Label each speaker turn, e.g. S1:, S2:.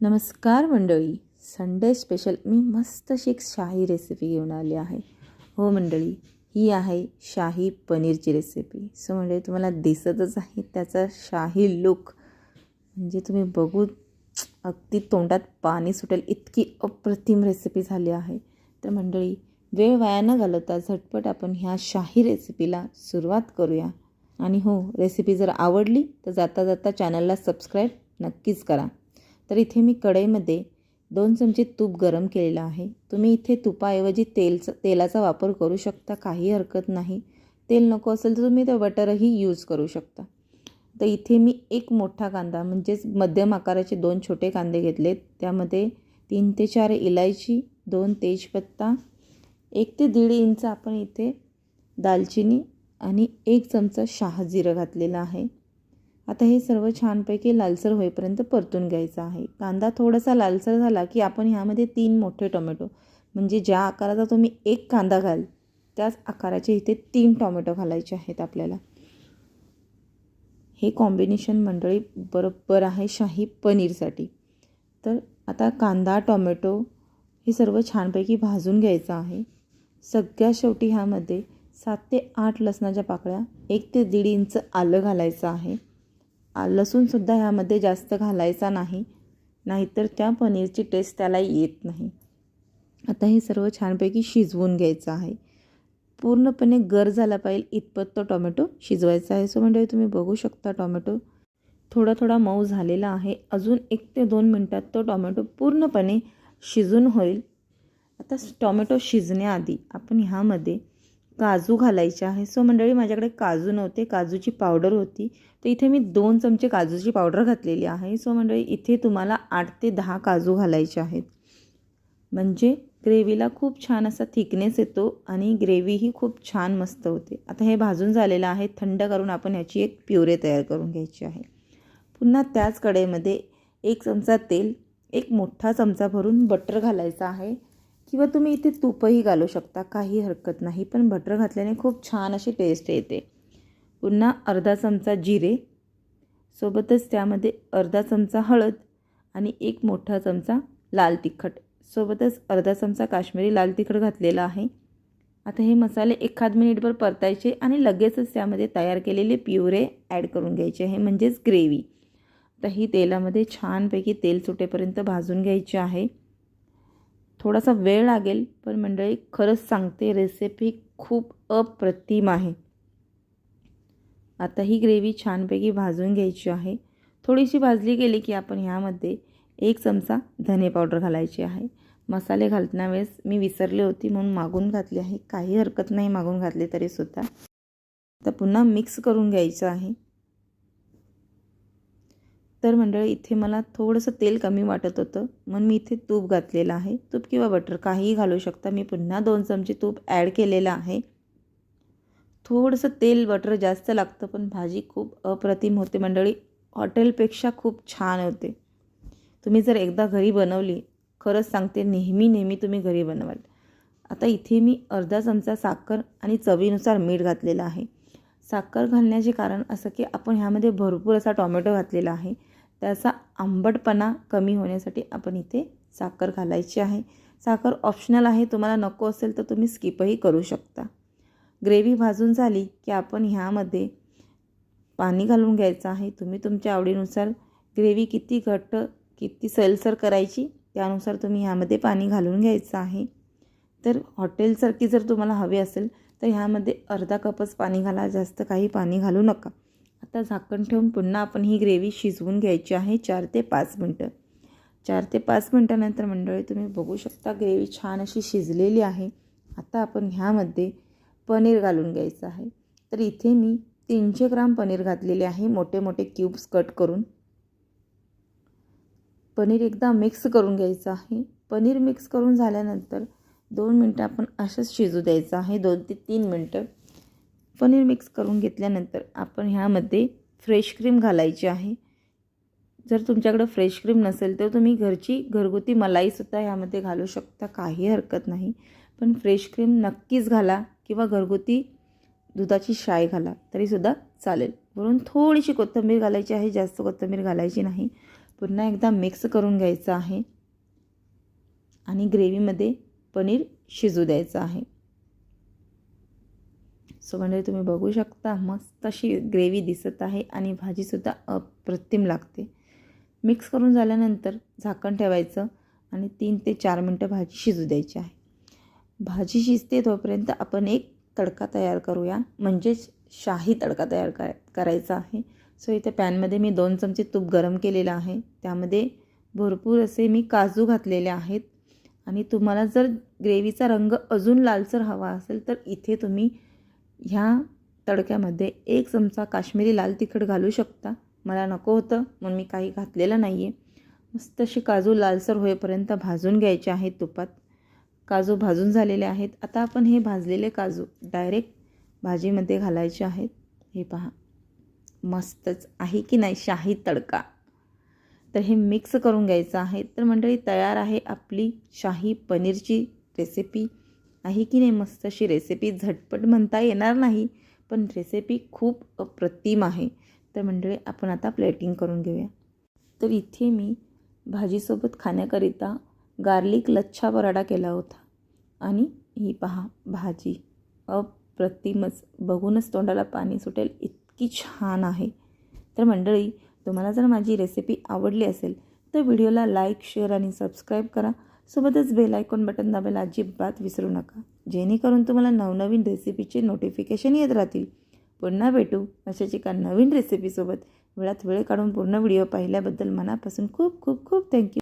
S1: नमस्कार मंडळी. Sunday special मी मस्त अशी एक शाही रेसिपी घेऊन आली आहे. हो मंडळी, ही आहे शाही पनीरची रेसिपी. सो मंडळी, तुम्हाला दिसतच आहे त्याचा शाही लुक, म्हणजे तुम्ही बघू अगदी तोंडात पाणी सुटेल इतकी अप्रतिम रेसिपी झाली आहे. तर मंडळी, वेळ वाया न घालवता झटपट आपण ह्या शाही रेसिपीला सुरुवात करूया. आणि हो, रेसिपी जर आवडली तर जाता जाता चॅनलला सबस्क्राईब नक्कीच करा. तर इथे मी कढईमध्ये 2 चमचे तूप गरम केलेलं आहे. तुम्ही इथे तुपाऐवजी तेलाचा वापर करू शकता, काही हरकत नाही. तेल नको असेल तर तुम्ही ते बटरही यूज करू शकता. तर इथे मी एक मोठा कांदा, म्हणजेच मध्यम आकाराचे 2 छोटे कांदे घेतलेत. त्यामध्ये 3 ते 4 इलायची, 2 तेजपत्ता, 1 ते 1.5 इंच आपण इथे दालचिनी आणि 1 चमचा शहाजिरं घातलेलं आहे. आता हे सर्व छानपैकी लालसर होईपर्यंत परतून घ्यायचं आहे. कांदा थोडासा लालसर झाला की आपण ह्यामध्ये 3 मोठे टोमॅटो, म्हणजे ज्या आकाराचा तुम्ही 1 कांदा घाल त्याच आकाराचे इथे 3 टोमॅटो घालायचे आहेत आपल्याला. हे कॉम्बिनेशन मंडळी बरोबर आहे शाही पनीरसाठी. तर आता कांदा, टोमॅटो हे सर्व छानपैकी भाजून घ्यायचं आहे. सगळ्यात शेवटी ह्यामध्ये 7 ते 8 लसणाच्या पाकळ्या, 1 ते 1.5 इंच आलं घालायचं आहे. लसूणसुद्धा ह्यामध्ये जास्त घालायचा नाही, नाहीतर त्या पनीरची टेस्ट त्याला येत नाही. आता हे सर्व छानपैकी शिजवून घ्यायचं आहे. पूर्णपणे गर झाला पाहिजे इतपत तो टोमॅटो शिजवायचा आहे. सो म्हणजे तुम्ही बघू शकता टोमॅटो थोडा थोडा मऊ झालेला आहे. अजून 1 ते 2 मिनटात तो टोमॅटो पूर्णपणे शिजून होईल. आता टोमॅटो शिजण्याआधी आपण ह्यामध्ये काजू घालायचे आहे. सो मंडळी, माझ्याकडे काजू नव्हते, काजूची पावडर होती, तर इथे मी 2 चमचे काजूची पावडर घातलेली आहे. सो मंडळी, इथे तुम्हाला 8 ते 10 काजू घालायचे आहेत, म्हणजे ग्रेव्हीला खूप छान असा थिकनेस येतो आणि ग्रेव्हीही खूप छान मस्त होते. आता हे भाजून झालेलं आहे. थंड करून आपण याची एक प्युरे तयार करून घ्यायची आहे. पुन्हा त्याच कढईमध्ये 1 चमचा तेल, 1 मोठा चमचा भरून बटर घालायचा आहे, किंवा तुम्ही इथे तूपही घालू शकता, काही हरकत नाही. पण बटर घातल्याने खूप छान अशी टेस्ट येते. पुन्हा अर्धा चमचा जिरे, सोबतच त्यामध्ये अर्धा चमचा हळद आणि 1 मोठा चमचा लाल तिखट, सोबतच अर्धा चमचा काश्मीरी लाल तिखट घातलेला आहे. आता हे मसाले एखाद मिनिटभर परतायचे आणि लगेचच त्यामध्ये तयार केलेले प्युरे ॲड करून घ्यायचे आहे, म्हणजेच ग्रेव्ही. तर ही तेलामध्ये छानपैकी तेल सुटेपर्यंत भाजून घ्यायची आहे. थोडासा वेळ लागेल, पण मंडळी खरंच सांगते, रेसिपी खूप अप्रतिम आहे. आता ही ग्रेव्ही छानपैकी भाजून घ्यायची आहे. थोडीशी भाजली गेली की आपण ह्यामध्ये 1 चमचा धने पावडर घालायची आहे. मसाले घालताना वेळेस मी विसरले होती म्हणून मागून घातली आहे, काही हरकत नाही मागून घातले तरीसुद्धा. तर पुन्हा मिक्स करून घ्यायचं आहे. तर मंडळी, इथे मला थोडंसं तेल कमी वाटत होतं म्हणून मी इथे तूप घातलेलं आहे. तूप किंवा बटर काहीही घालू शकता. मी पुन्हा 2 चमचे तूप ॲड केलेलं आहे. थोडंसं तेल बटर जास्त लागतं, पण भाजी खूप अप्रतिम होते मंडळी. हॉटेलपेक्षा खूप छान होते. तुम्ही जर एकदा घरी बनवली, खरंच सांगते, नेहमी नेहमी तुम्ही घरी बनवाल. आता इथे मी अर्धा चमचा साखर आणि चवीनुसार मीठ घातलेलं आहे. साखर घालण्याचे कारण असं की आपण ह्यामध्ये भरपूर असा टोमॅटो घातलेला आहे, त्याचा आंबटपणा कमी होण्यासाठी आपण इथे साखर घालायची आहे. साखर ऑप्शनल आहे, तुम्हाला नको असेल तर तुम्ही स्किपही करू शकता. ग्रेव्ही भाजून झाली की आपण ह्यामध्ये पाणी घालून घ्यायचं आहे. तुम्ही तुमच्या आवडीनुसार ग्रेव्ही किती घट्ट, किती सैलसर करायची त्यानुसार तुम्ही ह्यामध्ये पाणी घालून घ्यायचं आहे. तर हॉटेलसारखी जर तुम्हाला हवी असेल तर ह्यामध्ये अर्धा कपच पाणी घाला, जास्त काही पाणी घालू नका. आता झाकण ठेवून पुन्हा आपण ही ग्रेव्ही शिजवून घ्यायची आहे 4 ते 5 मिनटं. 4 ते 5 मिनटानंतर मंडळी तुम्ही बघू शकता ग्रेव्ही छान अशी शिजलेली आहे. आता आपण ह्यामध्ये पनीर घालून घ्यायचं आहे. तर इथे मी 300 ग्राम पनीर घातलेले आहे, मोठे मोठे क्यूब्स कट करून. पनीर एकदा मिक्स करून घ्यायचं आहे. पनीर मिक्स करून झाल्यानंतर 2 मिनटं आपण असंच शिजू द्यायचं आहे, 2 ते 3 मिनटं. पनीर मिक्स करून घेतल्यानंतर आपण ह्यामध्ये फ्रेश क्रीम घालायची आहे. जर तुमच्याकडं फ्रेश क्रीम नसेल तर तुम्ही घरगुती मलाईसुद्धा ह्यामध्ये घालू शकता, काही हरकत नाही. पण फ्रेश क्रीम नक्कीच घाला, किंवा घरगुती दुधाची शाई घाला तरीसुद्धा चालेल. वरून थोडीशी कोथिंबीर घालायची आहे, जास्त कोथिंबीर घालायची नाही. पुन्हा एकदा मिक्स करून घ्यायचं आहे आणि ग्रेव्हीमध्ये पनीर शिजू द्यायचं आहे. सो म्हणजे तुम्ही बघू शकता मस्त अशी ग्रेव्ही दिसत आहे आणि भाजीसुद्धा अप्रतिम लागते. मिक्स करून झाल्यानंतर झाकण ठेवायचं आणि 3 ते 4 मिनटं भाजी शिजू द्यायची आहे. भाजी शिजते तोपर्यंत आपण एक तडका तयार करूया, म्हणजेच शाही तडका तयार करायचा आहे. सो इथे पॅनमध्ये मी 2 चमचे तूप गरम केलेलं आहे. त्यामध्ये भरपूर असे मी काजू घातलेले आहेत आणि तुम्हाला जर ग्रेव्हीचा रंग अजून लालसर हवा असेल तर इथे तुम्ही ह्या तडक्यामध्ये 1 चमचा काश्मीरी लाल तिखट घालू शकता. मला नको होतं म्हणून मी काही घातलेलं नाही आहे. मस्त अशी काजू लालसर होईपर्यंत भाजून घ्यायचे आहेत तुपात. काजू भाजून झालेले आहेत. आता आपण हे भाजलेले काजू डायरेक्ट भाजीमध्ये घालायचे आहेत. हे पहा मस्तच आहे की नाही शाही तडका. तर हे मिक्स करून घ्यायचं आहे. तर मंडळी तयार आहे आपली शाही पनीरची रेसिपी. आहे की नाही मस्त अशी रेसिपी. झटपट म्हणता येणार नाही पण रेसिपी खूप अप्रतिम आहे. तर मंडळी आपण आता प्लेटिंग करून घेऊया. तर इथे मी भाजीसोबत खाण्याकरिता गार्लिक लच्छा पराठा केला होता आणि ही पहा भाजी अप्रतिमच, बघूनच तोंडाला पाणी सुटेल इतकी छान आहे. तर मंडळी तुम्हाला जर माझी रेसिपी आवडली असेल तर व्हिडिओला लाईक, शेअर आणि सबस्क्राईब करा. सोबतच बेल आयकॉन बटन दाबायला अजिबात विसरू नका, जेणेकरून तुम्हाला नवनवीन रेसिपीचे नोटिफिकेशन येत राहतील. पुन्हा भेटू अशाच एका नवीन रेसिपीसोबत. वेळात वेळ काढून पूर्ण व्हिडिओ पाहिल्याबद्दल मनापासून खूप खूप खूप थँक्यू.